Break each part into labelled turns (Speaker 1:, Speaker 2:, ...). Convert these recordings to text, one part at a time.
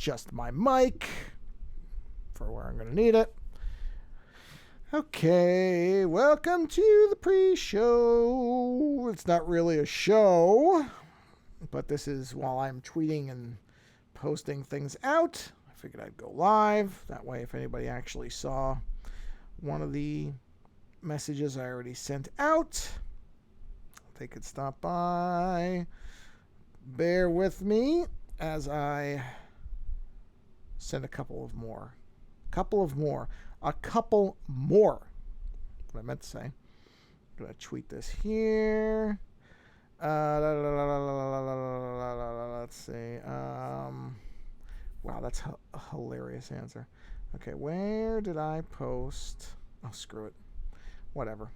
Speaker 1: adjust my mic for where I'm going to need it. Okay, welcome to the pre-show. It's not really a show, but this is while I'm tweeting and posting things out. I figured I'd go live. That way, if anybody actually saw one of the messages I already sent out, they could stop by. Bear with me as I send a couple more. What I meant to say. I'm going to tweet this here. Let's see. Wow, that's a hilarious answer. Okay, where did I post? Oh, screw it. Whatever.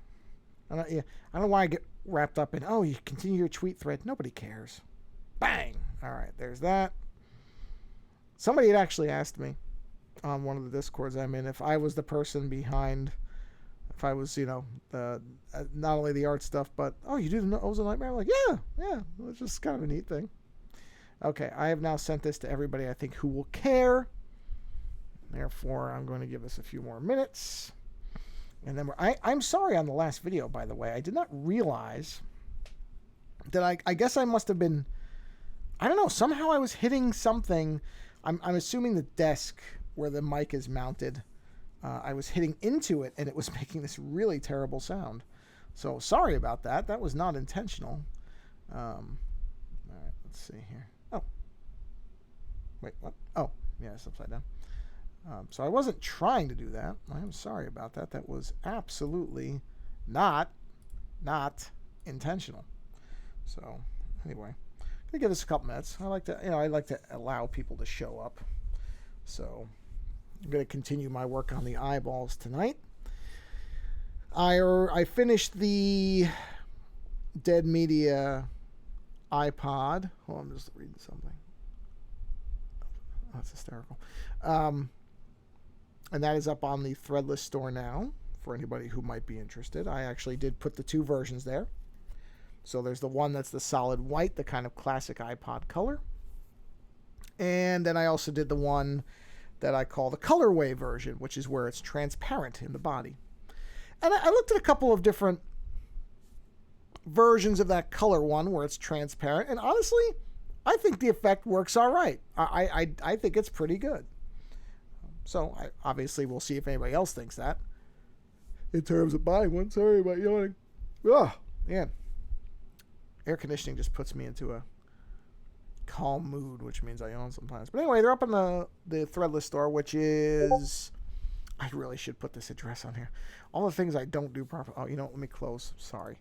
Speaker 1: I don't know why I get wrapped up in, oh, you continue your tweet thread. Nobody cares. Bang! All right, there's that. Somebody had actually asked me on one of the Discords I'm in if I was the person behind, if I was, not only the art stuff, but, oh, you do the Ozone Nightmare? I'm like, yeah, it's just kind of a neat thing. Okay, I have now sent this to everybody I think who will care. Therefore, I'm going to give this a few more minutes. And then I'm sorry on the last video, by the way. I did not realize that I guess I must have been, I don't know, somehow I was hitting something. I'm assuming the desk where the mic is mounted, I was hitting into it and it was making this really terrible sound. So sorry about that. That was not intentional. All right, let's see here. Oh, wait, what? Oh, yeah, it's upside down. So I wasn't trying to do that. I'm sorry about that. That was absolutely not intentional. So anyway, I'm gonna give this a couple minutes. I like to allow people to show up. So I'm going to continue my work on the eyeballs tonight. I finished the Dead Media iPod. Hold on, I'm just reading something. Oh, that's hysterical. And that is up on the Threadless store now for anybody who might be interested. I actually did put the two versions there. So there's the one that's the solid white, the kind of classic iPod color. And then I also did the one that I call the colorway version, which is where it's transparent in the body. And I looked at a couple of different versions of that color one where it's transparent. And honestly, I think the effect works all right. I think it's pretty good. So obviously we'll see if anybody else thinks that. In terms of buying one, sorry about yawning. Oh, man. Air conditioning just puts me into a calm mood, which means I yawn sometimes. But anyway, they're up in the Threadless store, which is, I really should put this address on here. All the things I don't do properly. Oh, let me close. Sorry.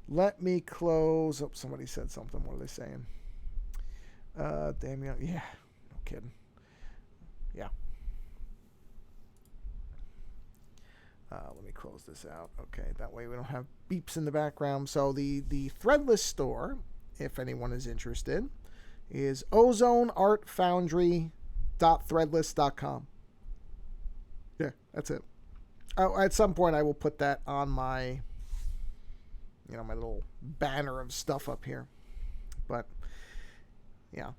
Speaker 1: Let me close. Oh, somebody said something. What are they saying? Damn you. Yeah, no kidding. Yeah. Let me close this out. Okay, that way we don't have beeps in the background. So the Threadless store, if anyone is interested, is ozoneartfoundry.threadless.com. Yeah, that's it. At some point, I will put that on my, my little banner of stuff up here. But, yeah.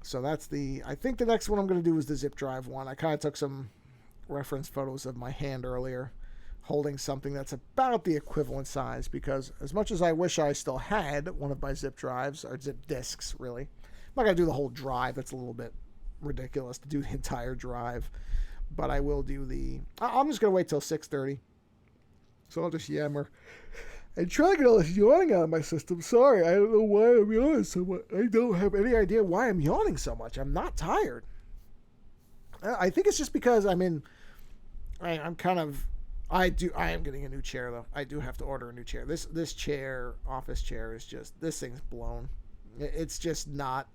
Speaker 1: So that's I think the next one I'm going to do is the zip drive one. I kind of took some reference photos of my hand earlier, holding something that's about the equivalent size, because as much as I wish I still had one of my zip drives, or zip disks, really, I'm not going to do the whole drive. That's a little bit ridiculous to do the entire drive. But I will do I'm just going to wait till 6:30. So I'll just yammer and try to get all this yawning out of my system. Sorry, I don't know why I'm yawning so much. I don't have any idea why I'm yawning so much. I'm not tired. I think it's just because I'm kind of, I am getting a new chair, though. I do have to order a new chair. This chair, office chair, is just, this thing's blown. It's just not.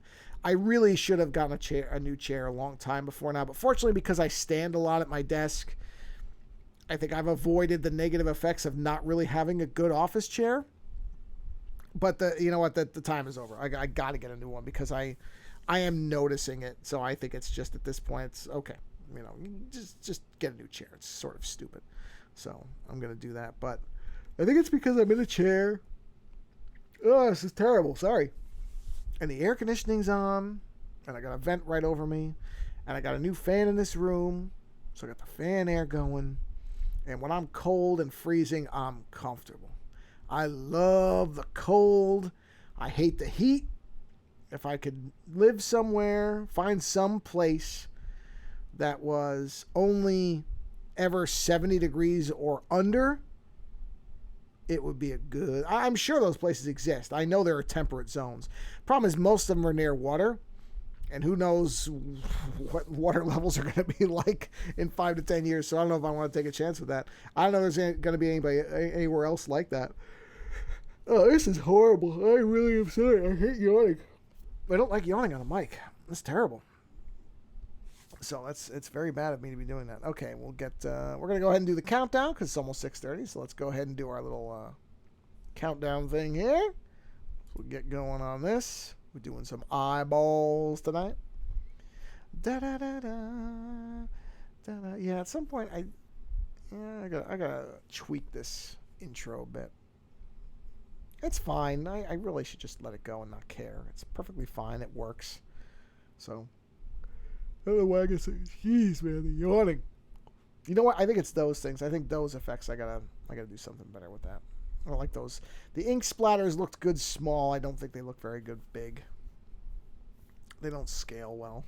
Speaker 1: I really should have gotten a new chair a long time before now, but fortunately, because I stand a lot at my desk, I think I've avoided the negative effects of not really having a good office chair. But the time is over. I got to get a new one because I am noticing it. So I think it's just, at this point, it's okay. Just get a new chair. It's sort of stupid. So I'm going to do that. But I think it's because I'm in a chair. Oh, this is terrible. Sorry. And the air conditioning's on, and I got a vent right over me, And I got a new fan in this room, so I got the fan air going. And when I'm cold and freezing, I'm comfortable. I love the cold. I hate the heat. If I could live somewhere, find some place that was only ever 70 degrees or under, it would be a good... I'm sure those places exist. I know there are temperate zones. Problem is, most of them are near water, and who knows what water levels are going to be like in 5 to 10 years, so I don't know if I want to take a chance with that. I don't know if there's going to be anybody anywhere else like that. Oh, this is horrible. I really am sorry. I hate yawning. I don't like yawning on a mic. That's terrible. So it's very bad of me to be doing that. Okay, we're gonna go ahead and do the countdown because it's almost 6:30. So let's go ahead and do our little countdown thing here. So we'll get going on this. We're doing some eyeballs tonight. Da da da da da da. Yeah, at some point I gotta tweak this intro a bit. It's fine. I really should just let it go and not care. It's perfectly fine. It works. So, I don't know why I can say, jeez, man, the yawning. You know what? I think it's those things. I think those effects, I gotta do something better with that. I don't like those. The ink splatters looked good small. I don't think they look very good big. They don't scale well.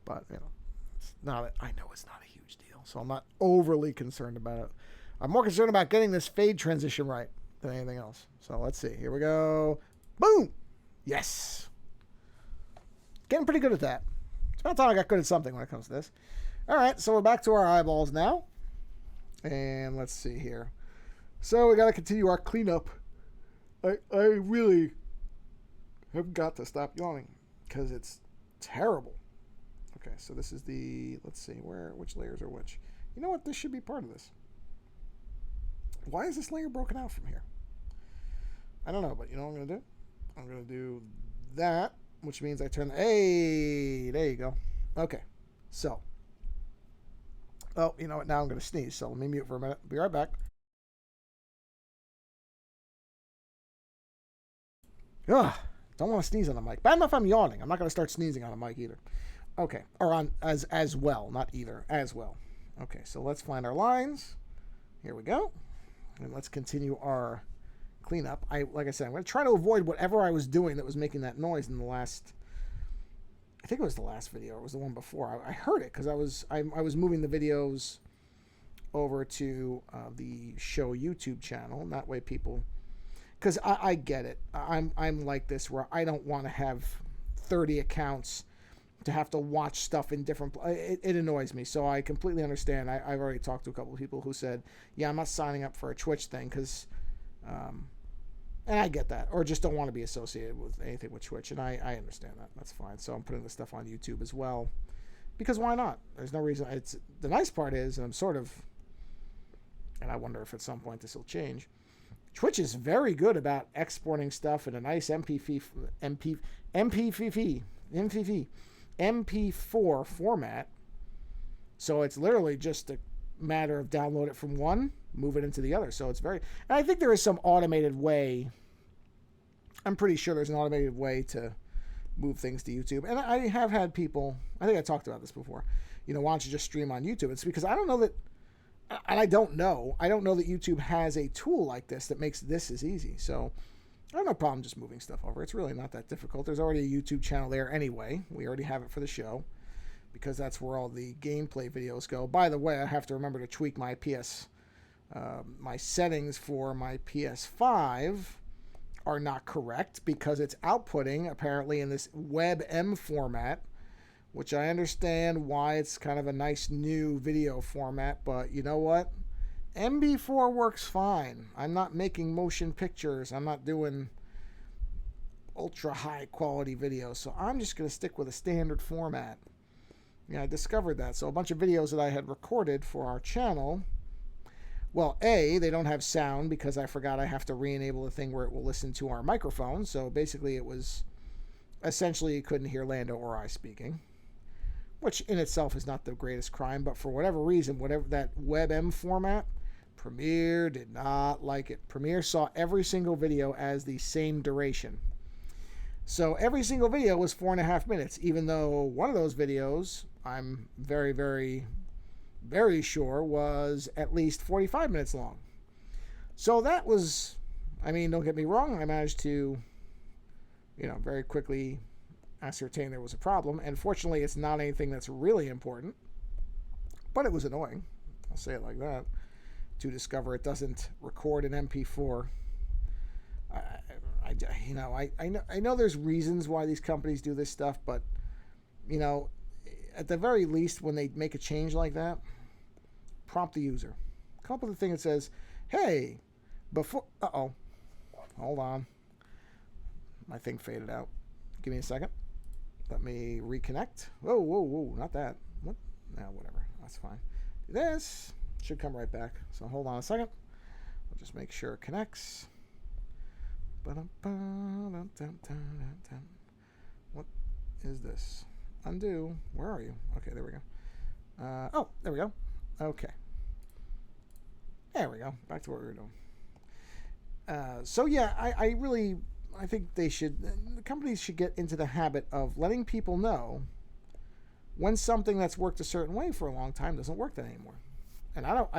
Speaker 1: But, I know it's not a huge deal. So I'm not overly concerned about it. I'm more concerned about getting this fade transition right than anything else. So let's see. Here we go. Boom! Yes! Getting pretty good at that. It's about time I got good at something when it comes to this. Alright, so we're back to our eyeballs now. And let's see here. So we got to continue our cleanup. I really have got to stop yawning because it's terrible. Okay, so this is the... Let's see, which layers are which. You know what? This should be part of this. Why is this layer broken out from here? I don't know, but you know what I'm going to do? I'm going to do that, which means I turn... Hey, there you go. Okay, so. Oh, you know what? Now I'm going to sneeze, so let me mute for a minute. Be right back. Ugh, don't want to sneeze on the mic. Bad enough I'm yawning. I'm not going to start sneezing on a mic either. Okay, or on as well, not either, as well. Okay, so let's find our lines. Here we go. And let's continue our cleanup. Like I said, I'm going to try to avoid whatever I was doing that was making that noise in the last... I think it was the last video, or it was the one before. I heard it because I was moving the videos over to the show YouTube channel. And that way people... Because I get it. I'm like this where I don't want to have 30 accounts to have to watch stuff in different... It annoys me, so I completely understand. I've already talked to a couple of people who said, yeah, I'm not signing up for a Twitch thing because... and I get that. Or just don't want to be associated with anything with Twitch, and I understand that. That's fine. So I'm putting this stuff on YouTube as well. Because why not? There's no reason... The nice part is, and I'm sort of... And I wonder if at some point this will change... Twitch is very good about exporting stuff in a nice MP4 format. So it's literally just a matter of download it from one, move it into the other. So it's very... And I think there is some automated way. I'm pretty sure there's an automated way to move things to YouTube. And I have had people... I think I talked about this before. Why don't you just stream on YouTube? It's because I don't know that... And I don't know that YouTube has a tool like this that makes this as easy. So I have no problem just moving stuff over. It's really not that difficult. There's already a YouTube channel there anyway. We already have it for the show because that's where all the gameplay videos go. By the way, I have to remember to tweak my my settings for my PS5 are not correct because it's outputting apparently in this WebM format, which I understand why it's kind of a nice new video format, but you know what? MB4 works fine. I'm not making motion pictures. I'm not doing ultra high quality videos, so I'm just going to stick with a standard format. Yeah, I discovered that. So a bunch of videos that I had recorded for our channel, well, A, they don't have sound because I forgot I have to re-enable the thing where it will listen to our microphone. So basically it was essentially you couldn't hear Lando or I speaking, which in itself is not the greatest crime, but for whatever reason, whatever that WebM format, Premiere did not like it. Premiere saw every single video as the same duration. So every single video was 4.5 minutes, even though one of those videos I'm very, very, very sure was at least 45 minutes long. So that was, I mean, don't get me wrong, I managed to, very quickly ascertain there was a problem. And fortunately, it's not anything that's really important, but it was annoying. I'll say it like that. To discover it doesn't record an MP4. I know there's reasons why these companies do this stuff, but at the very least, when they make a change like that, prompt the user. Come up with a thing that says, "Hey, before..." Hold on. My thing faded out. Give me a second. Let me reconnect. Whoa, not that. What? No, whatever. That's fine. This should come right back. So hold on a second. I'll just make sure it connects. What is this? Undo. Where are you? Okay, there we go. There we go. Okay. There we go. Back to what we were doing. So yeah, I think the companies should get into the habit of letting people know when something that's worked a certain way for a long time doesn't work that anymore. And I don't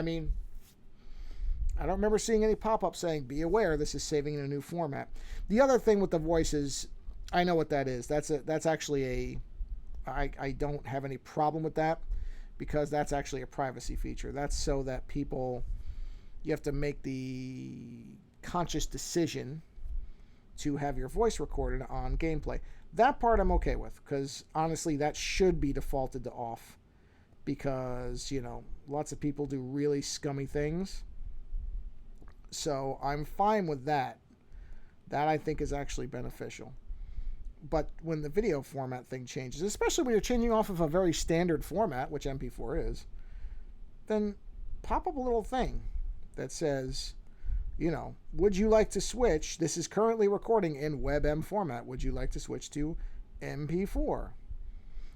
Speaker 1: remember seeing any pop-up saying, "Be aware, this is saving in a new format." The other thing with the voices, I know what that is. That's actually I don't have any problem with that, because that's actually a privacy feature. That's so that you have to make the conscious decision to have your voice recorded on gameplay. That part I'm okay with, because honestly, that should be defaulted to off, because, lots of people do really scummy things. So I'm fine with that. That I think is actually beneficial. But when the video format thing changes, especially when you're changing off of a very standard format, which MP4 is, then pop up a little thing that says, would you like to switch? This is currently recording in WebM format. Would you like to switch to MP4?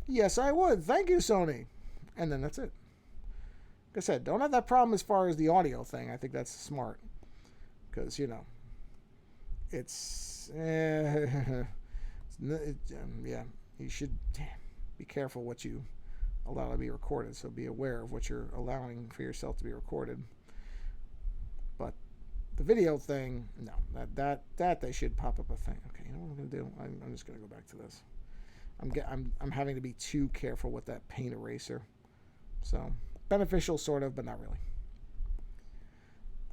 Speaker 1: Yes, I would. Thank you, Sony. And then that's it. Like I said, don't have that problem as far as the audio thing. I think that's smart. Because, it's... you should be careful what you allow to be recorded. So be aware of what you're allowing for yourself to be recorded. But the video thing, no, that they should pop up a thing. Okay, you know what I'm gonna do? I'm just gonna go back to this. I'm having to be too careful with that paint eraser. So beneficial, sort of, but not really.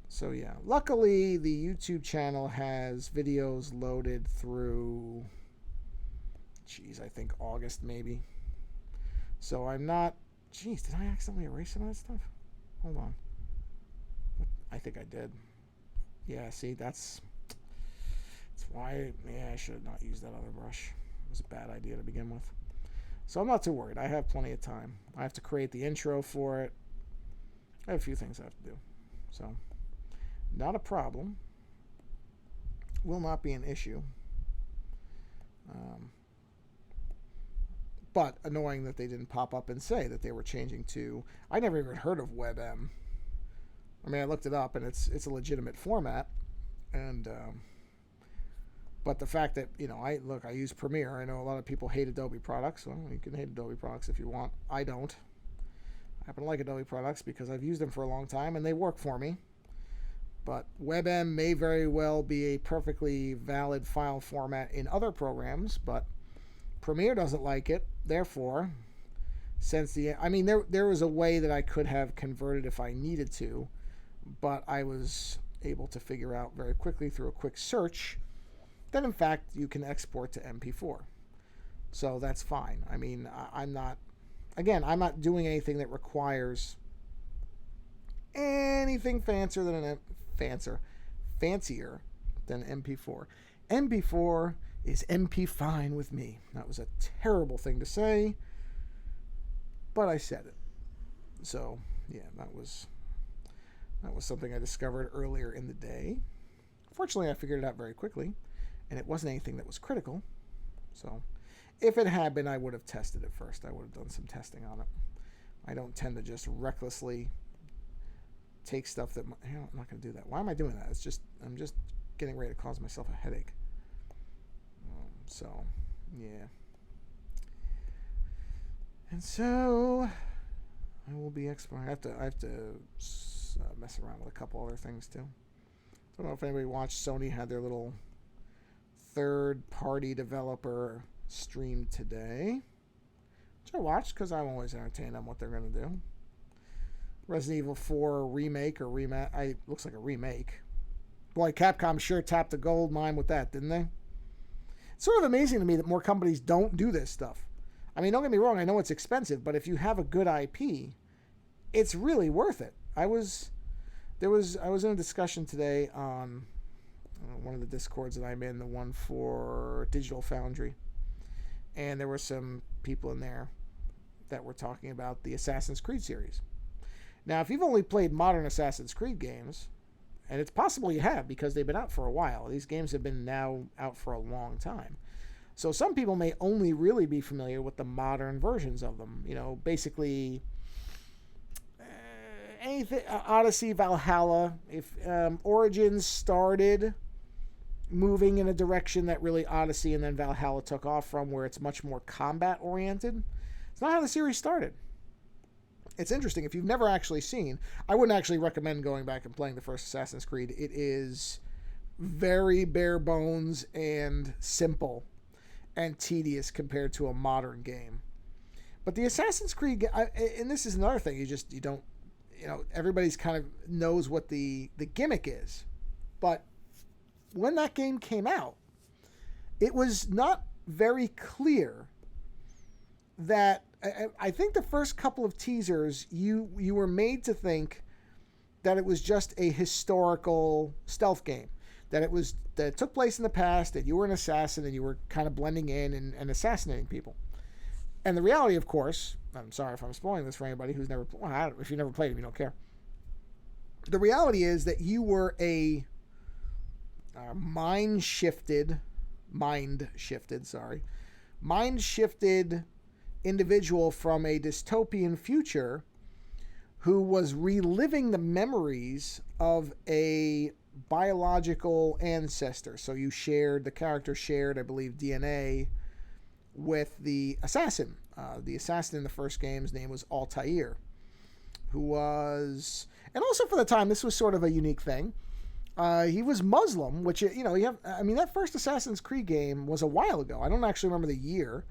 Speaker 1: So yeah, luckily the YouTube channel has videos loaded through, I think August maybe. So I'm not. Did I accidentally erase some of that stuff? Hold on. I think I did. Yeah, see, that's why. Yeah, I should have not used that other brush. It was a bad idea to begin with. So I'm not too worried. I have plenty of time. I have to create the intro for it. I have a few things I have to do. So, not a problem. Will not be an issue. But annoying that they didn't pop up and say that they were changing to... I never even heard of WebM. I mean, I looked it up, and it's a legitimate format. And but the fact that, I use Premiere. I know a lot of people hate Adobe products. Well, you can hate Adobe products if you want. I don't. I happen to like Adobe products because I've used them for a long time, and they work for me. But WebM may very well be a perfectly valid file format in other programs, but Premiere doesn't like it. Therefore, there was a way that I could have converted if I needed to, but I was able to figure out very quickly through a quick search that in fact you can export to MP4. So that's fine. I mean, I'm not doing anything that requires anything fancier than MP4. MP4 is MP fine with me. That was a terrible thing to say, but I said it. So yeah, that was something I discovered earlier in the day. Fortunately, I figured it out very quickly, and it wasn't anything that was critical. So if it had been, I would have tested it first. I would have done some testing on it. I don't tend to just recklessly take stuff that... I'm not going to do that. Why am I doing that? I'm just getting ready to cause myself a headache. So, yeah. And so I will be exploring. I have to mess around with a couple other things too. I don't know if anybody watched. Sony had their little third-party developer stream today, which I watched because I'm always entertained on what they're going to do. Resident Evil 4 remake or looks like a remake. Boy, Capcom sure tapped the gold mine with that, didn't they? It's sort of amazing to me that more companies don't do this stuff. I mean, don't get me wrong, I know it's expensive, but if you have a good IP, it's really worth it. I was in a discussion today on one of the Discords that I'm in, the one for Digital Foundry, and there were some people in there that were talking about the Assassin's Creed series. Now, if you've only played modern Assassin's Creed games, and it's possible you have because they've been out for a while. These games have been now out for a long time. So some people may only really be familiar with the modern versions of them. You know, basically anything, Odyssey, Valhalla. If Origins started moving in a direction that really Odyssey and then Valhalla took off from, where it's much more combat oriented. It's not how the series started. It's interesting. If you've never actually seen, I wouldn't actually recommend going back and playing the first Assassin's Creed. It is very bare bones and simple and tedious compared to a modern game. But the Assassin's Creed, and this is another thing, you don't, everybody's kind of knows what the gimmick is. But when that game came out, it was not very clear that, I think the first couple of teasers, you were made to think that it was just a historical stealth game, that it took place in the past, that you were an assassin and you were kind of blending in and assassinating people. And the reality, of course, I'm sorry if I'm spoiling this for anybody who's never, if you never played it, you don't care. The reality is that you were a mind-shifted individual from a dystopian future who was reliving the memories of a biological ancestor. So the character shared, I believe, DNA with the assassin. The assassin in the first game's name was Altair, who was, and also for the time, this was sort of a unique thing. He was Muslim, which, that first Assassin's Creed game was a while ago. I don't actually remember the year,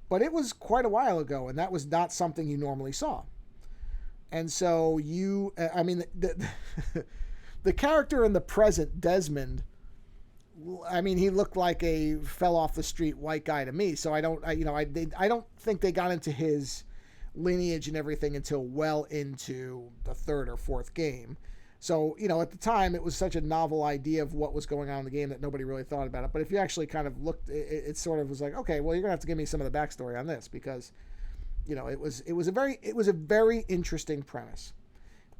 Speaker 1: but it was quite a while ago, and that was not something you normally saw. And so the character in the present, Desmond, he looked like a fell off the street white guy to me. So I don't think they got into his lineage and everything until well into the third or fourth game. So, at the time, it was such a novel idea of what was going on in the game that nobody really thought about it. But if you actually kind of looked, it sort of was like, okay, well, you're going to have to give me some of the backstory on this because, it was a very interesting premise.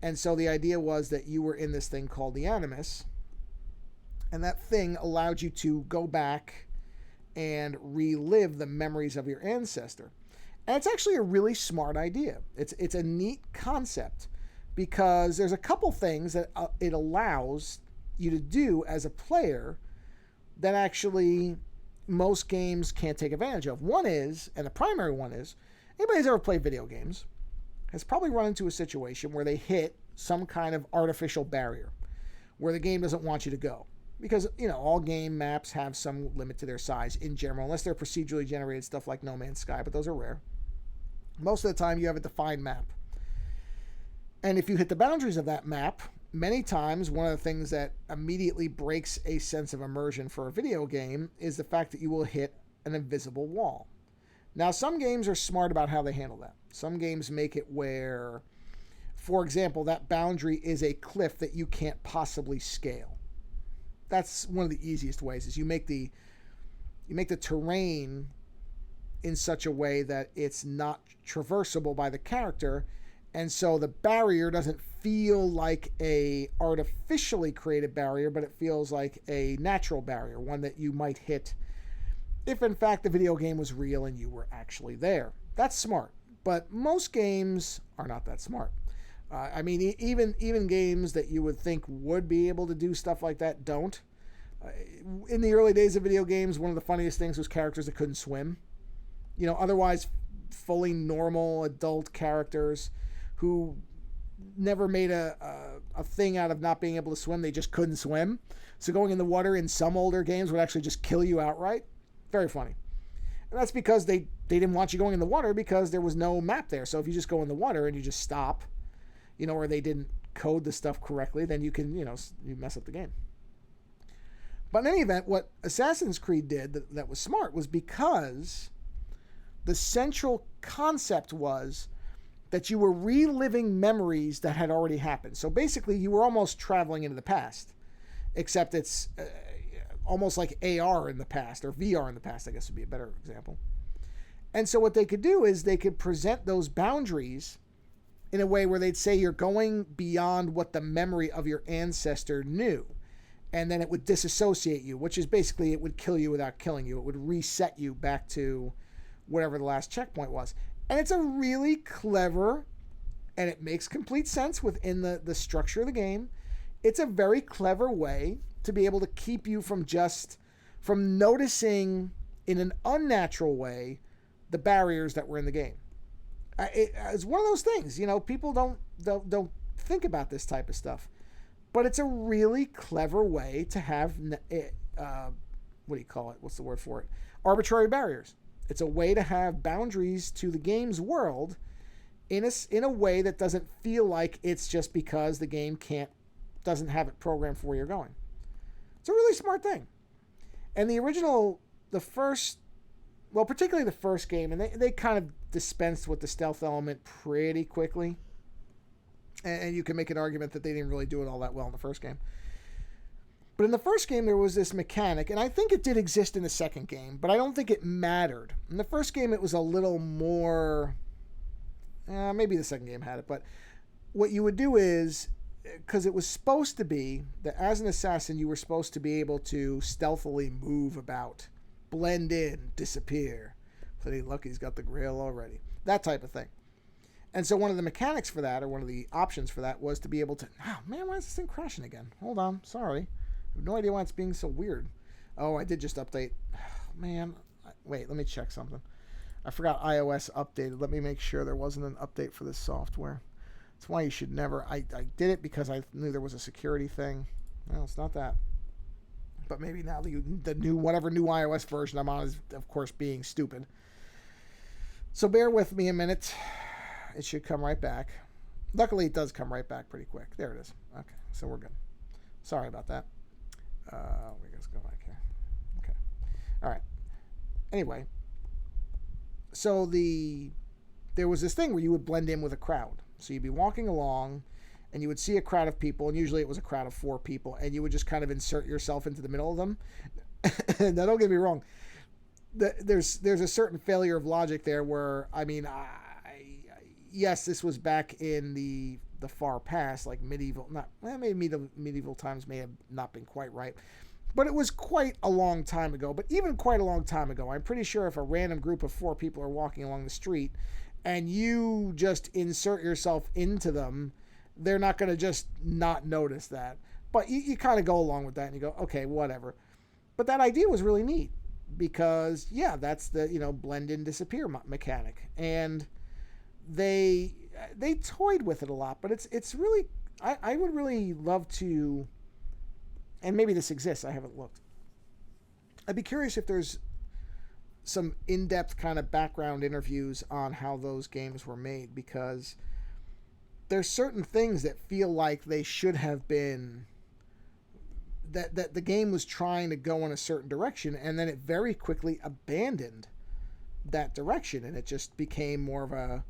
Speaker 1: And so the idea was that you were in this thing called the Animus, and that thing allowed you to go back and relive the memories of your ancestor. And it's actually a really smart idea. It's a neat concept, because there's a couple things that it allows you to do as a player that actually most games can't take advantage of. One is, and the primary one is, anybody who's ever played video games has probably run into a situation where they hit some kind of artificial barrier where the game doesn't want you to go. Because, all game maps have some limit to their size in general, unless they're procedurally generated stuff like No Man's Sky, but those are rare. Most of the time you have a defined map. And if you hit the boundaries of that map, many times one of the things that immediately breaks a sense of immersion for a video game is the fact that you will hit an invisible wall. Now, some games are smart about how they handle that. Some games make it where, for example, that boundary is a cliff that you can't possibly scale. That's one of the easiest ways, is you make the terrain in such a way that it's not traversable by the character. And so the barrier doesn't feel like a artificially created barrier, but it feels like a natural barrier, one that you might hit if in fact the video game was real and you were actually there. That's smart. But most games are not that smart. Even games that you would think would be able to do stuff like that don't. In the early days of video games, one of the funniest things was characters that couldn't swim. Otherwise fully normal adult characters who never made a thing out of not being able to swim. They just couldn't swim. So going in the water in some older games would actually just kill you outright. Very funny. And that's because they didn't want you going in the water because there was no map there. So if you just go in the water and you just stop, or they didn't code the stuff correctly, then you can, you mess up the game. But in any event, what Assassin's Creed did that was smart was because the central concept was that you were reliving memories that had already happened. So basically, you were almost traveling into the past, except it's almost like AR in the past, or VR in the past, I guess would be a better example. And so what they could do is they could present those boundaries in a way where they'd say you're going beyond what the memory of your ancestor knew. And then it would disassociate you, which is basically it would kill you without killing you. It would reset you back to whatever the last checkpoint was. And it's a really clever, and it makes complete sense within the structure of the game. It's a very clever way to be able to keep you from noticing in an unnatural way the barriers that were in the game. It's one of those things, people don't think about this type of stuff. But it's a really clever way to have, what do you call it? What's the word for it? Arbitrary barriers. It's a way to have boundaries to the game's world in a way that doesn't feel like it's just because the game doesn't have it programmed for where you're going. It's a really smart thing. And particularly the first game, and they kind of dispensed with the stealth element pretty quickly. And you can make an argument that they didn't really do it all that well in the first game. But in the first game, there was this mechanic, and I think it did exist in the second game, but I don't think it mattered. In the first game, it was a little more... maybe the second game had it, but what you would do is, because it was supposed to be that as an assassin, you were supposed to be able to stealthily move about, blend in, disappear. Pretty lucky he's got the grail already. That type of thing. And so one of the mechanics for that, or one of the options for that, was to be able to... Oh, man, why is this thing crashing again? Hold on. Sorry. I have no idea why it's being so weird. Oh, I did just update. Man. Wait, let me check something. I forgot iOS updated. Let me make sure there wasn't an update for this software. That's why you should never... I did it because I knew there was a security thing. No, it's not that. But maybe now the new iOS version I'm on is, of course, being stupid. So bear with me a minute. It should come right back. Luckily, it does come right back pretty quick. There it is. Okay, so we're good. Sorry about that. Let's go back here. Okay. All right. Anyway, so there was this thing where you would blend in with a crowd. So you'd be walking along, and you would see a crowd of people, and usually it was a crowd of 4 people, and you would just kind of insert yourself into the middle of them. Now, don't get me wrong. There's a certain failure of logic there where, yes, this was back in the far past, like medieval times may have not been quite right, but it was quite a long time ago. But even quite a long time ago, I'm pretty sure if a random group of 4 people are walking along the street and you just insert yourself into them, they're not going to just not notice that. But you kind of go along with that and you go, okay, whatever. But that idea was really neat because, yeah, that's the, blend in, disappear mechanic. And they toyed with it a lot, but it's really, I would really love to, and maybe this exists, I haven't looked. I'd be curious if there's some in-depth kind of background interviews on how those games were made, because there's certain things that feel like they should have been, that the game was trying to go in a certain direction, and then it very quickly abandoned that direction, and it just became more of a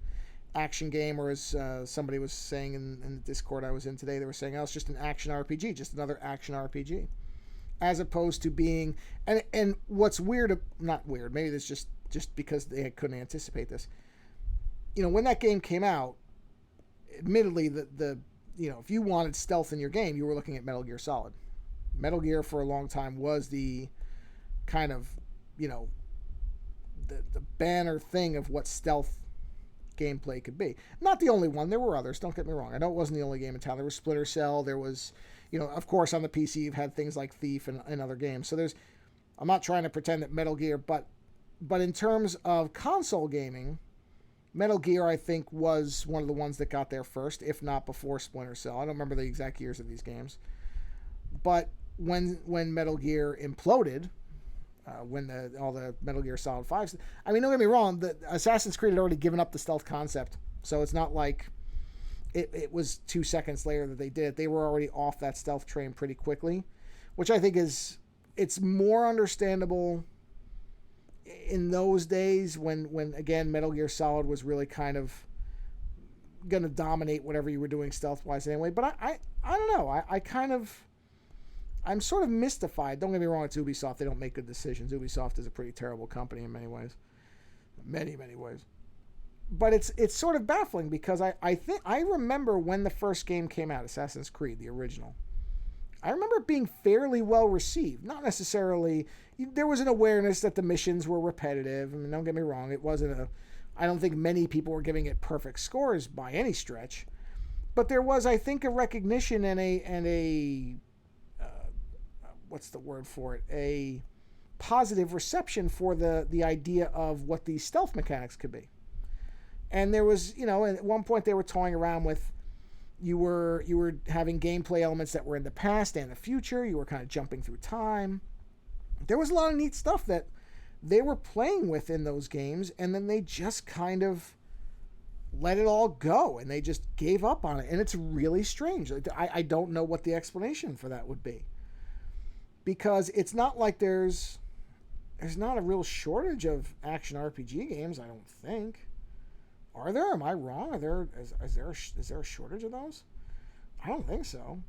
Speaker 1: action game, or as somebody was saying in the Discord I was in today, they were saying, oh, it's just an action RPG, just another action RPG, as opposed to being, and what's weird, not weird, maybe it's just because they couldn't anticipate this. When that game came out, admittedly, the if you wanted stealth in your game, you were looking at Metal Gear Solid. Metal Gear for a long time was the kind of, the banner thing of what stealth gameplay could be. Not the only one. There were others. Don't get me wrong. I know it wasn't the only game in town. There was Splinter Cell. There was, of course, on the PC, you've had things like Thief and other games. So I'm not trying to pretend that Metal Gear, but in terms of console gaming, Metal Gear, I think, was one of the ones that got there first, if not before Splinter Cell. I don't remember the exact years of these games. But when Metal Gear imploded, when all the Metal Gear Solid 5s... I mean, don't get me wrong, the Assassin's Creed had already given up the stealth concept. So it's not like it was 2 seconds later that they did it. They were already off that stealth train pretty quickly, which I think it's more understandable in those days when again, Metal Gear Solid was really kind of going to dominate whatever you were doing stealth-wise anyway. But I don't know. I'm sort of mystified. Don't get me wrong, it's Ubisoft. They don't make good decisions. Ubisoft is a pretty terrible company in many ways. Many, many ways. But it's sort of baffling because I remember when the first game came out, Assassin's Creed, the original. I remember it being fairly well received. Not necessarily... There was an awareness that the missions were repetitive. I mean, don't get me wrong. It wasn't I don't think many people were giving it perfect scores by any stretch. But there was, I think, a recognition and a what's the word for it? A positive reception for the idea of what these stealth mechanics could be. And there was, at one point they were toying around with you were having gameplay elements that were in the past and the future. You were kind of jumping through time. There was a lot of neat stuff that they were playing with in those games, and then they just kind of let it all go, and they just gave up on it. And it's really strange. I don't know what the explanation for that would be. Because it's not like there's not a real shortage of action RPG games, I don't think. Are there? Am I wrong? Is there a shortage of those? I don't think so.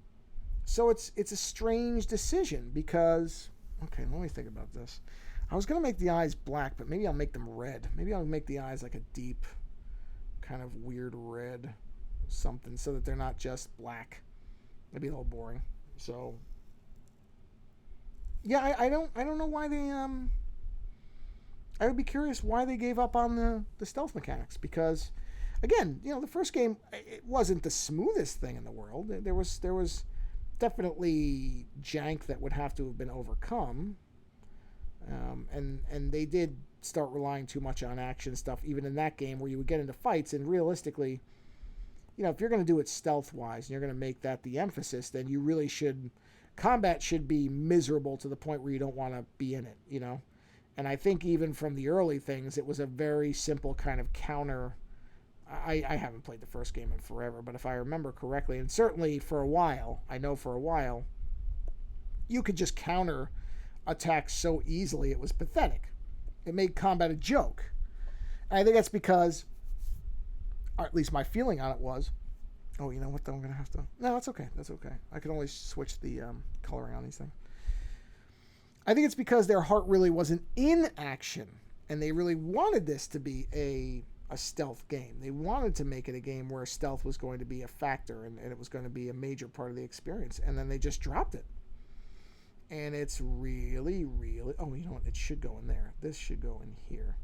Speaker 1: So it's a strange decision because... Okay, let me think about this. I was going to make the eyes black, but maybe I'll make them red. Maybe I'll make the eyes like a deep, kind of weird red something so that they're not just black. That'd be a little boring. So... Yeah, I don't know why they... I would be curious why they gave up on the stealth mechanics, because, again, the first game, it wasn't the smoothest thing in the world. There was definitely jank that would have to have been overcome, and they did start relying too much on action stuff, even in that game where you would get into fights, and realistically, if you're going to do it stealth-wise and you're going to make that the emphasis, then you really should... Combat should be miserable to the point where you don't want to be in it, And I think even from the early things, it was a very simple kind of counter. I haven't played the first game in forever, but if I remember correctly, and certainly for a while, you could just counter attacks so easily, it was pathetic. It made combat a joke. And I think that's because, or at least my feeling on it was, oh, you know what, though, I'm going to have to... No, that's okay. I can always switch the coloring on these things. I think it's because their heart really wasn't in action, and they really wanted this to be a stealth game. They wanted to make it a game where stealth was going to be a factor, and it was going to be a major part of the experience, and then they just dropped it. And it's really, really... Oh, you know what? It should go in there. This should go in here.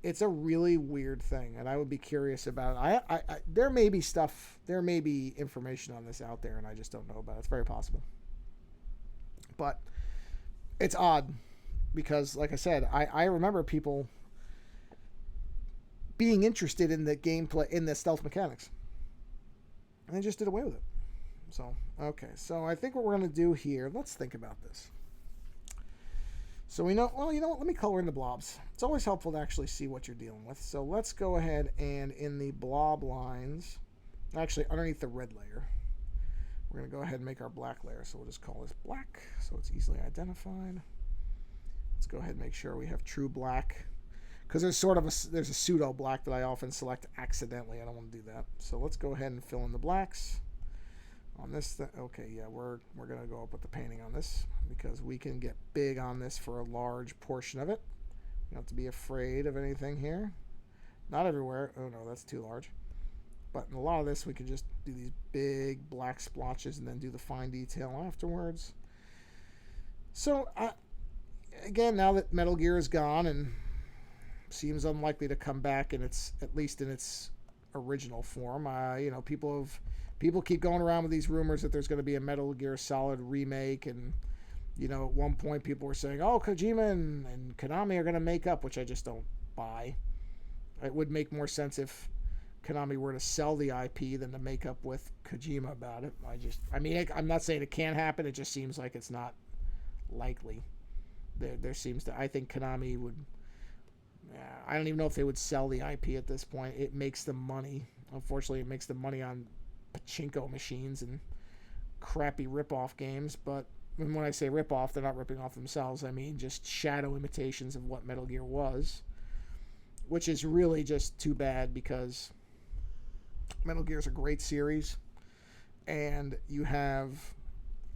Speaker 1: It's a really weird thing, and I would be curious about it. I there may be information on this out there, and I just don't know about it. It's very possible. But it's odd, because, like I said, I remember people being interested in the gameplay, in the stealth mechanics. And they just did away with it. So, okay. So I think what we're going to do here, let's think about this. So we know, well, you know what? Let me color in the blobs. It's always helpful to actually see what you're dealing with. So let's go ahead and in the blob lines, actually underneath the red layer, we're going to go ahead and make our black layer. So we'll just call this black so it's easily identified. Let's go ahead and make sure we have true black, because there's a pseudo black that I often select accidentally. I don't want to do that. So let's go ahead and fill in the blacks on this. Okay, yeah, we're going to go up with the painting on this, because we can get big on this for a large portion of it. You don't have to be afraid of anything here. Not everywhere. Oh no, that's too large. But in a lot of this, we can just do these big black splotches and then do the fine detail afterwards. So, again, now that Metal Gear is gone and seems unlikely to come back at least in its original form, people keep going around with these rumors that there's going to be a Metal Gear Solid remake, and at one point people were saying, oh, Kojima and Konami are going to make up, which I just don't buy. It would make more sense if Konami were to sell the IP than to make up with Kojima about it. I'm not saying it can't happen. It just seems like it's not likely. I think Konami would. I don't even know if they would sell the IP at this point. It makes them money. Unfortunately, it makes them money on pachinko machines and crappy rip-off games. But when I say rip-off, they're not ripping off themselves. I mean just shadow imitations of what Metal Gear was, which is really just too bad because Metal Gear is a great series, and you have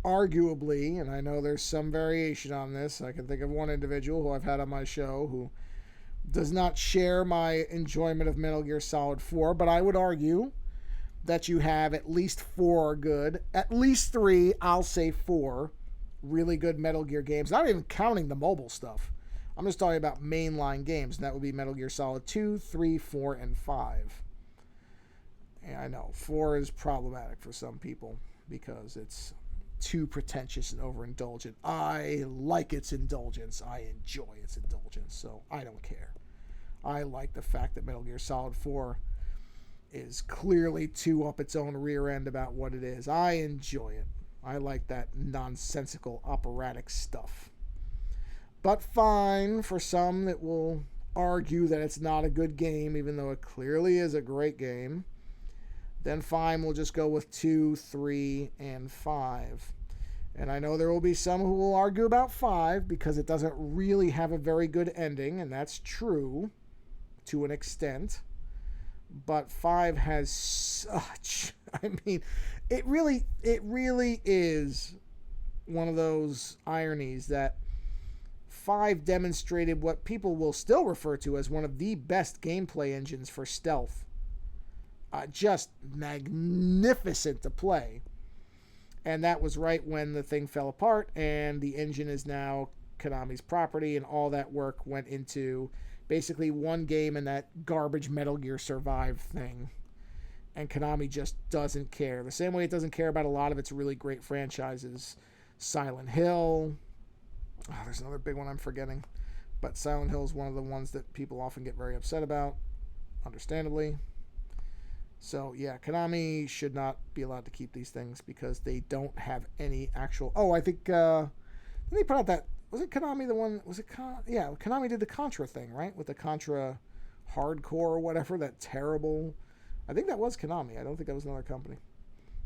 Speaker 1: arguably, and I know there's some variation on this, I can think of one individual who I've had on my show who does not share my enjoyment of Metal Gear Solid 4, but I would argue that you have at least 4 good, at least 3, I'll say 4, really good Metal Gear games, not even counting the mobile stuff. I'm just talking about mainline games, and that would be Metal Gear Solid 2, 3, 4, and 5. And I know, 4 is problematic for some people because it's too pretentious and overindulgent. I like its indulgence. I enjoy its indulgence, so I don't care. I like the fact that Metal Gear Solid 4 is clearly too up its own rear end about what it is. I enjoy it. I like that nonsensical operatic stuff. But fine, for some that will argue that it's not a good game, even though it clearly is a great game, then fine, we'll just go with 2, 3, and 5. And I know there will be some who will argue about 5 because it doesn't really have a very good ending, and that's true to an extent. But 5 has such, it really is one of those ironies that 5 demonstrated what people will still refer to as one of the best gameplay engines for stealth. Just magnificent to play. And that was right when the thing fell apart, and the engine is now Konami's property, and all that work went into basically one game and that garbage Metal Gear Survive thing. And Konami just doesn't care. The same way it doesn't care about a lot of its really great franchises. Silent Hill. Oh, there's another big one I'm forgetting. But Silent Hill is one of the ones that people often get very upset about, understandably. So, yeah, Konami should not be allowed to keep these things because they don't have any actual... Oh, I think... didn't they put out that... Was it Konami the one... Was it... Yeah, Konami did the Contra thing, right? With the Contra Hardcore or whatever, that terrible... I think that was Konami. I don't think that was another company.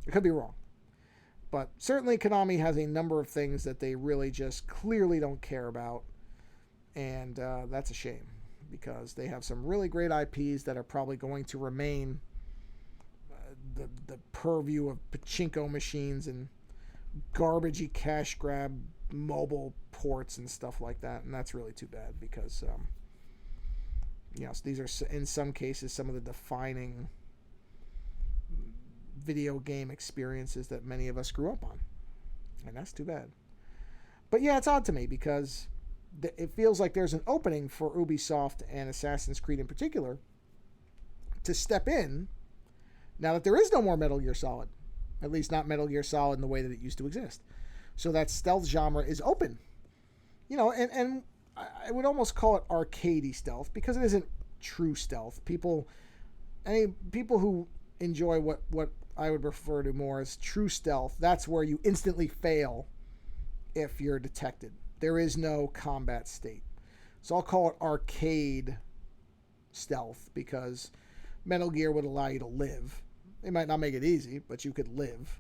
Speaker 1: I could be wrong. But certainly Konami has a number of things that they really just clearly don't care about. And that's a shame because they have some really great IPs that are probably going to remain... The purview of pachinko machines and garbagey cash grab mobile ports and stuff like that, and that's really too bad because so these are in some cases some of the defining video game experiences that many of us grew up on, and that's too bad. But yeah, it's odd to me because it feels like there's an opening for Ubisoft and Assassin's Creed in particular to step in now that there is no more Metal Gear Solid, at least not Metal Gear Solid in the way that it used to exist. So that stealth genre is open. And I would almost call it arcadey stealth because it isn't true stealth. People who enjoy what I would refer to more as true stealth, that's where you instantly fail if you're detected. There is no combat state. So I'll call it arcade stealth because Metal Gear would allow you to live. It might not make it easy, but you could live.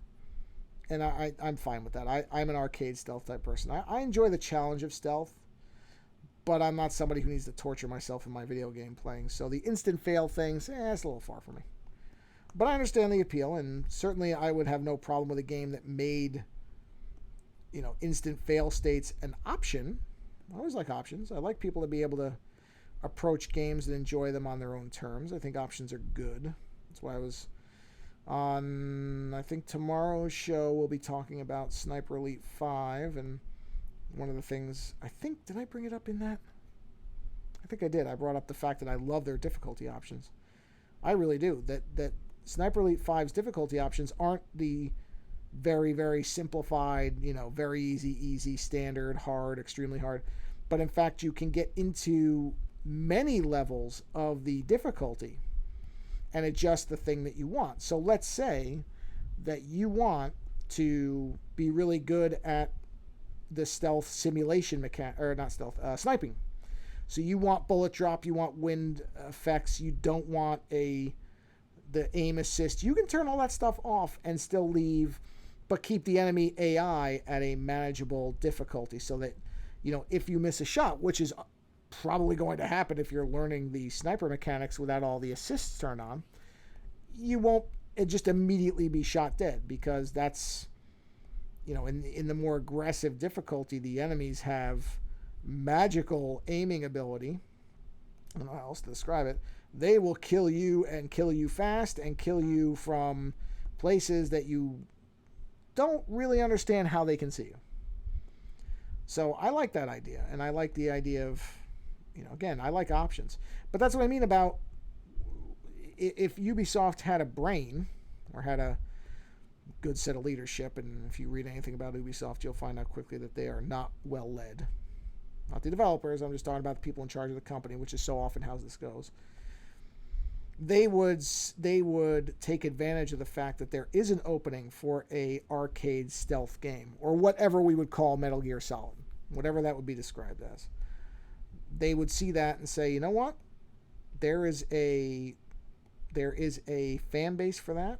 Speaker 1: And I'm fine with that. I'm an arcade stealth type person. I enjoy the challenge of stealth, but I'm not somebody who needs to torture myself in my video game playing. So the instant fail things, it's a little far for me. But I understand the appeal, and certainly I would have no problem with a game that made, instant fail states an option. I always like options. I like people to be able to approach games and enjoy them on their own terms. I think options are good. That's why I was on, I think tomorrow's show we'll be talking about Sniper Elite 5, and one of the things, did I bring it up in that? I think I did. I brought up the fact that I love their difficulty options. I really do. That Sniper Elite 5's difficulty options aren't the very, very simplified, very easy, standard, hard, extremely hard. But in fact, you can get into many levels of the difficulty and adjust the thing that you want. So let's say that you want to be really good at the stealth simulation sniping. So you want bullet drop, you want wind effects, you don't want the aim assist. You can turn all that stuff off and still leave, but keep the enemy AI at a manageable difficulty so that, if you miss a shot, which is probably going to happen if you're learning the sniper mechanics without all the assists turned on, you won't just immediately be shot dead, because that's, in the more aggressive difficulty, the enemies have magical aiming ability. I don't know how else to describe it. They will kill you and kill you fast and kill you from places that you don't really understand how they can see you. So I like that idea, and I like the idea of, again, I like options. But that's what I mean about if Ubisoft had a brain or had a good set of leadership, and if you read anything about Ubisoft, you'll find out quickly that they are not well led. Not the developers, I'm just talking about the people in charge of the company, which is so often how this goes. They would take advantage of the fact that there is an opening for a arcade stealth game, or whatever we would call Metal Gear Solid, whatever that would be described as. They would see that and say, you know what? There is a fan base for that,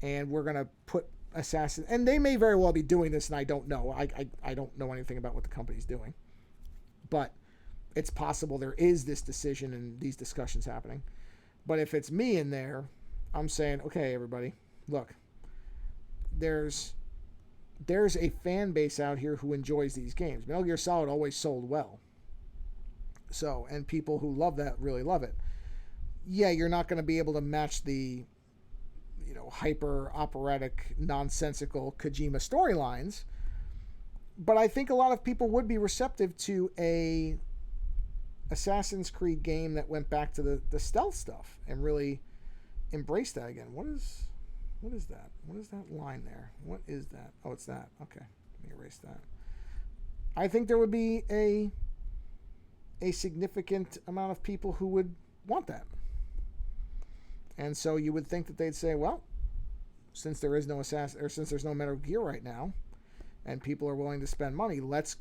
Speaker 1: and we're going to put Assassin, and they may very well be doing this, and I don't know. I don't know anything about what the company's doing. But it's possible there is this decision and these discussions happening. But if it's me in there, I'm saying, okay, everybody, look, there's a fan base out here who enjoys these games. Metal Gear Solid always sold well. So, and people who love that really love it. Yeah, you're not going to be able to match the, hyper operatic, nonsensical Kojima storylines. But I think a lot of people would be receptive to a Assassin's Creed game that went back to the stealth stuff and really embraced that again. What is that? What is that line there? What is that? Oh, it's that. Okay, let me erase that. I think there would be a significant amount of people who would want that. And so you would think that they'd say, well, since there is no Assassin, or since there's no Metal Gear right now, and people are willing to spend money, let's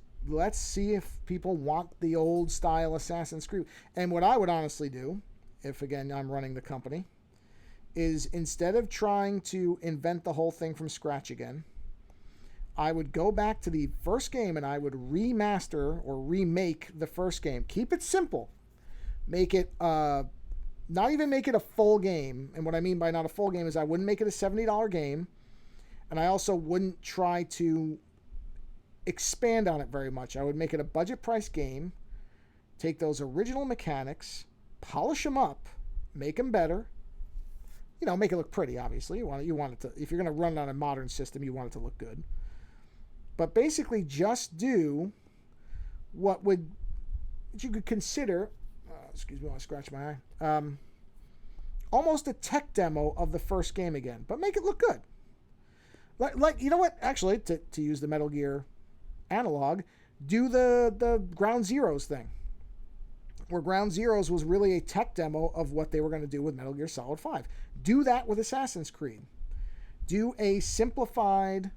Speaker 1: see if people want the old style Assassin's Creed. And what I would honestly do, if again I'm running the company, is instead of trying to invent the whole thing from scratch again, I would go back to the first game and I would remaster or remake the first game. Keep it simple. Make it not even make it a full game. And what I mean by not a full game is I wouldn't make it a $70 game, and I also wouldn't try to expand on it very much. I would make it a budget price game, take those original mechanics, polish them up, make them better, make it look pretty. Obviously you want it to, if you're going to run it on a modern system, you want it to look good, but basically just do what you could consider excuse me while I scratch my eye, almost a tech demo of the first game again, but make it look good. Like you know what, actually, to use the Metal Gear analog, do the Ground Zeroes thing, where Ground Zeroes was really a tech demo of what they were going to do with Metal Gear Solid 5. Do that with Assassin's Creed. Do a simplified,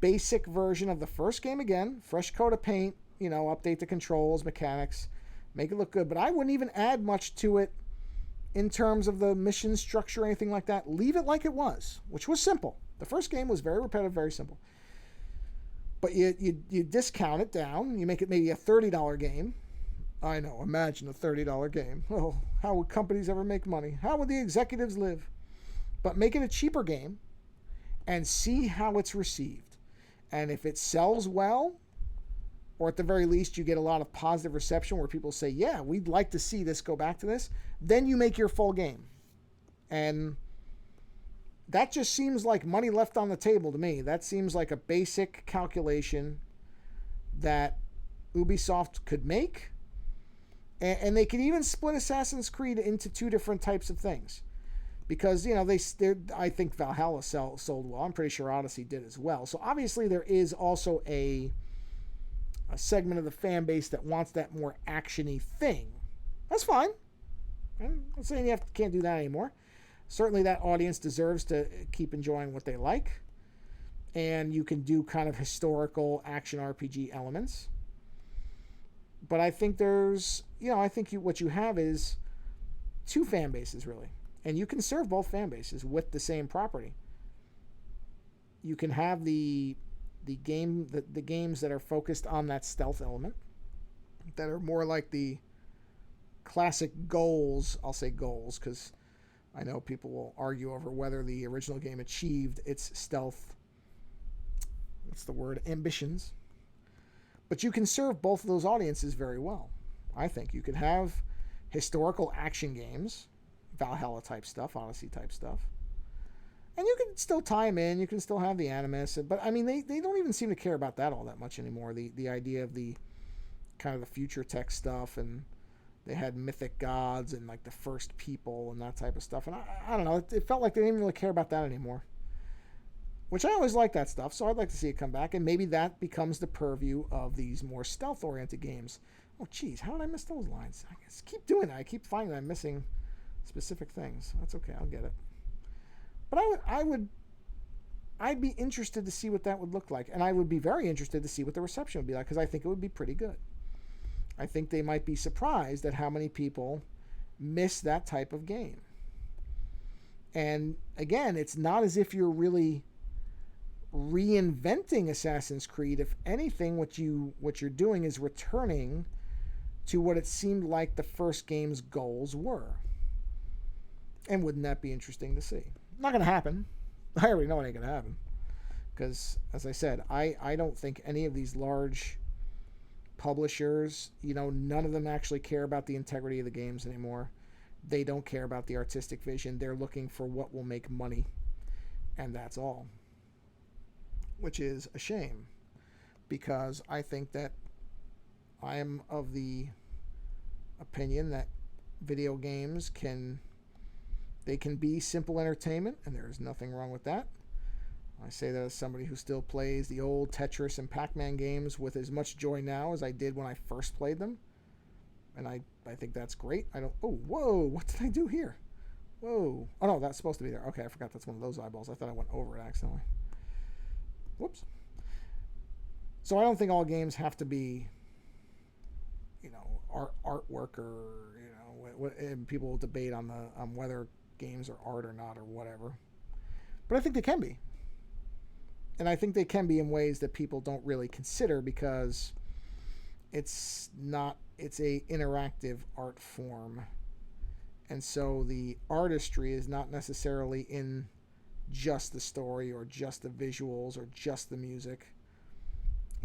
Speaker 1: basic version of the first game again, fresh coat of paint, update the controls, mechanics, make it look good. But I wouldn't even add much to it in terms of the mission structure or anything like that. Leave it like it was, which was simple. The first game was very repetitive, very simple. But you discount it down. You make it maybe a $30 game. I know, imagine a $30 game. Oh, how would companies ever make money? How would the executives live? But make it a cheaper game and see how it's received. And if it sells well, or at the very least you get a lot of positive reception where people say, yeah, we'd like to see this, go back to this, then you make your full game. And that just seems like money left on the table to me. That seems like a basic calculation that Ubisoft could make. And they could even split Assassin's Creed into two different types of things. Because, I think Valhalla sold well. I'm pretty sure Odyssey did as well. So obviously there is also a segment of the fan base that wants that more action-y thing. That's fine. I'm not saying you can't do that anymore. Certainly that audience deserves to keep enjoying what they like. And you can do kind of historical action RPG elements. But I think what you have is two fan bases, really. And you can serve both fan bases with the same property. You can have the games that are focused on that stealth element, that are more like the classic goals. I'll say goals because I know people will argue over whether the original game achieved its stealth, what's the word, ambitions. But you can serve both of those audiences very well. I think you could have historical action games, Valhalla type stuff, Odyssey type stuff, and you can still tie them in. You can still have the Animus, but I mean, they don't even seem to care about that all that much anymore. The idea of the kind of the future tech stuff, and they had mythic gods and like the first people and that type of stuff. And I don't know, it felt like they didn't really care about that anymore, which I always like that stuff. So I'd like to see it come back, and maybe that becomes the purview of these more stealth-oriented games. Oh, geez, how did I miss those lines? I just keep doing that. I keep finding I'm missing specific things. That's okay. I'll get it. But I'd be interested to see what that would look like, and I would be very interested to see what the reception would be like, because I think it would be pretty good. I think they might be surprised at how many people miss that type of game. And again, it's not as if you're really reinventing Assassin's Creed. If anything, what you're doing is returning to what it seemed like the first game's goals were. And wouldn't that be interesting to see? Not going to happen. I already know it ain't going to happen. Because, as I said, I don't think any of these large publishers, none of them actually care about the integrity of the games anymore. They don't care about the artistic vision. They're looking for what will make money. And that's all. Which is a shame. Because I think that I am of the opinion that video games can be simple entertainment, and there's nothing wrong with that. I say that as somebody who still plays the old Tetris and Pac-Man games with as much joy now as I did when I first played them. And I think that's great. Whoa, what did I do here? Whoa. Oh, no, that's supposed to be there. Okay, I forgot that's one of those eyeballs. I thought I went over it accidentally. Whoops. So I don't think all games have to be, artwork or, and people will debate on whether games are art or not or whatever. But I think they can be. And I think they can be in ways that people don't really consider, because it's a interactive art form. And so the artistry is not necessarily in just the story or just the visuals or just the music,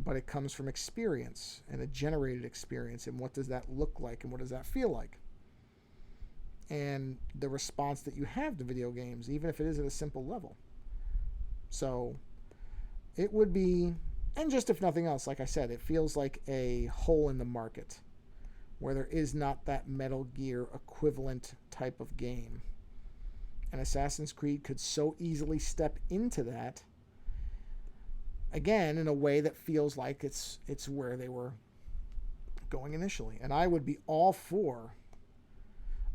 Speaker 1: but it comes from experience, and a generated experience, and what does that look like and what does that feel like, and the response that you have to video games, even if it is at a simple level. So it would be, and just if nothing else, like I said, it feels like a hole in the market where there is not that Metal Gear equivalent type of game. And Assassin's Creed could so easily step into that, again, in a way that feels like it's where they were going initially. And I would be all for...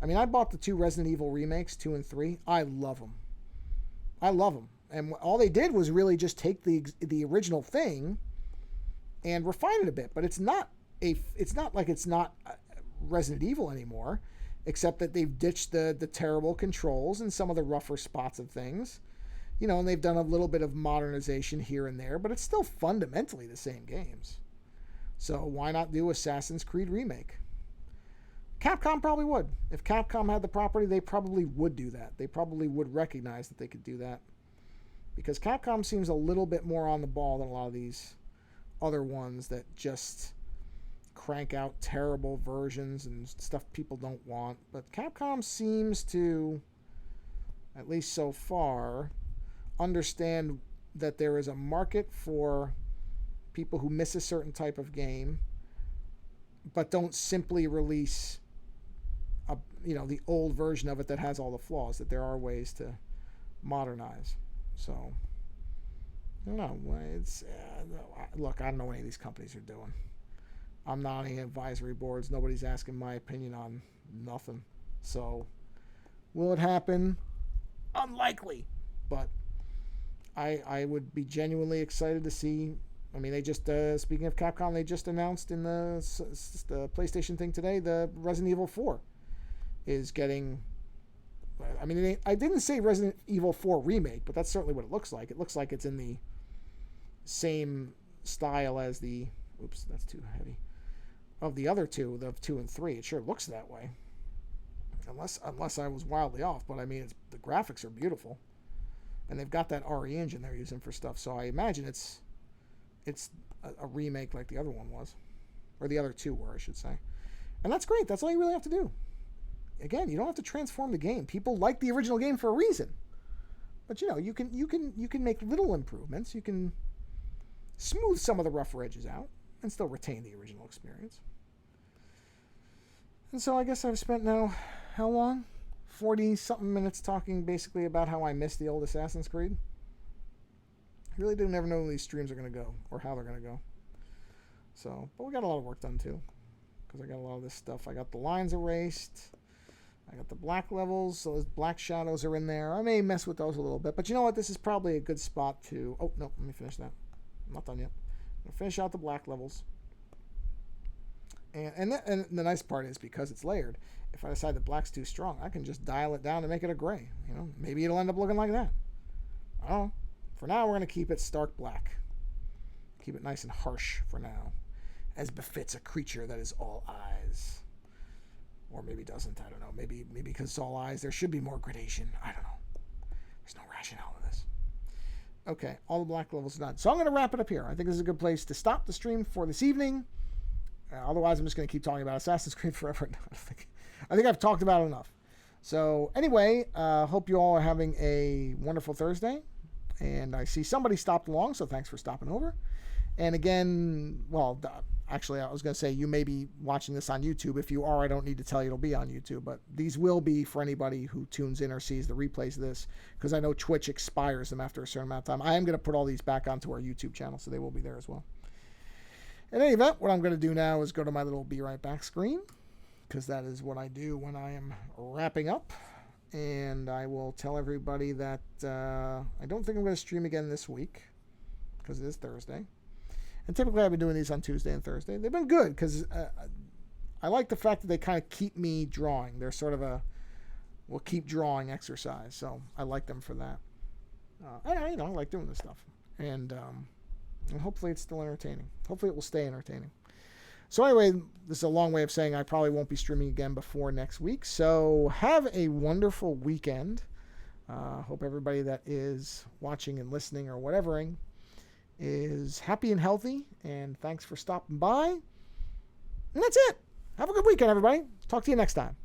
Speaker 1: I bought the 2 Resident Evil remakes, 2 and 3. I love them. And all they did was really just take the original thing and refine it a bit. But it's not like it's not Resident Evil anymore, except that they've ditched the terrible controls and some of the rougher spots of things. And they've done a little bit of modernization here and there, but it's still fundamentally the same games. So why not do Assassin's Creed remake? Capcom probably would. If Capcom had the property, they probably would do that. They probably would recognize that they could do that. Because Capcom seems a little bit more on the ball than a lot of these other ones that just crank out terrible versions and stuff people don't want. But Capcom seems to, at least so far, understand that there is a market for people who miss a certain type of game, but don't simply release the old version of it that has all the flaws, that there are ways to modernize. So, I don't know. Look, I don't know what any of these companies are doing. I'm not on any advisory boards. Nobody's asking my opinion on nothing. So, will it happen? Unlikely. But I would be genuinely excited to see. I mean, they just, speaking of Capcom, they just announced in the PlayStation thing today, the Resident Evil 4 is getting, I mean, I didn't say Resident Evil 4 remake, but that's certainly what it looks like. It looks like it's in the same style as the, oops, that's too heavy, of the other two, the 2 and 3. It sure looks that way. Unless I was wildly off, but I mean, the graphics are beautiful. And they've got that RE engine they're using for stuff, so I imagine it's a remake like the other one was. Or the other two were, I should say. And that's great. That's all you really have to do. Again, you don't have to transform the game. People like the original game for a reason. But you can make little improvements. You can smooth some of the rougher edges out and still retain the original experience. And so I guess I've spent now, how long? 40-something minutes talking basically about how I miss the old Assassin's Creed. I really do never know where these streams are going to go or how they're going to go. So, but we got a lot of work done too. Because I got a lot of this stuff. I got the lines erased. I got the black levels, so those black shadows are in there. I may mess with those a little bit. But you know what? This is probably a good spot to... Oh, no, let me finish that. I'm not done yet. I'm going to finish out the black levels. And the nice part is, because it's layered, if I decide that black's too strong, I can just dial it down and make it a gray. Maybe it'll end up looking like that. I don't know. For now, we're going to keep it stark black. Keep it nice and harsh for now, as befits a creature that is all eyes. Or maybe doesn't. I don't know. Maybe because it's all eyes, there should be more gradation. I don't know. There's no rationale to this. Okay, all the black levels are done. So I'm going to wrap it up here. I think this is a good place to stop the stream for this evening. Otherwise, I'm just going to keep talking about Assassin's Creed forever. I think I've talked about it enough. So anyway, hope you all are having a wonderful Thursday. And I see somebody stopped along, so thanks for stopping over. And again, well, actually, I was going to say you may be watching this on YouTube. If you are, I don't need to tell you it'll be on YouTube. But these will be for anybody who tunes in or sees the replays of this, because I know Twitch expires them after a certain amount of time. I am going to put all these back onto our YouTube channel, so they will be there as well. In any event, what I'm going to do now is go to my little Be Right Back screen, because that is what I do when I am wrapping up. And I will tell everybody that I don't think I'm going to stream again this week, because it is Thursday. And typically I've been doing these on Tuesday and Thursday. They've been good, because I like the fact that they kind of keep me drawing. They're sort of we'll keep drawing exercise. So I like them for that. I like doing this stuff. And hopefully it's still entertaining. Hopefully it will stay entertaining. So anyway, this is a long way of saying I probably won't be streaming again before next week. So have a wonderful weekend. Hope everybody that is watching and listening or whatevering is happy and healthy. And thanks for stopping by. And that's it. Have a good weekend, everybody. Talk to you next time.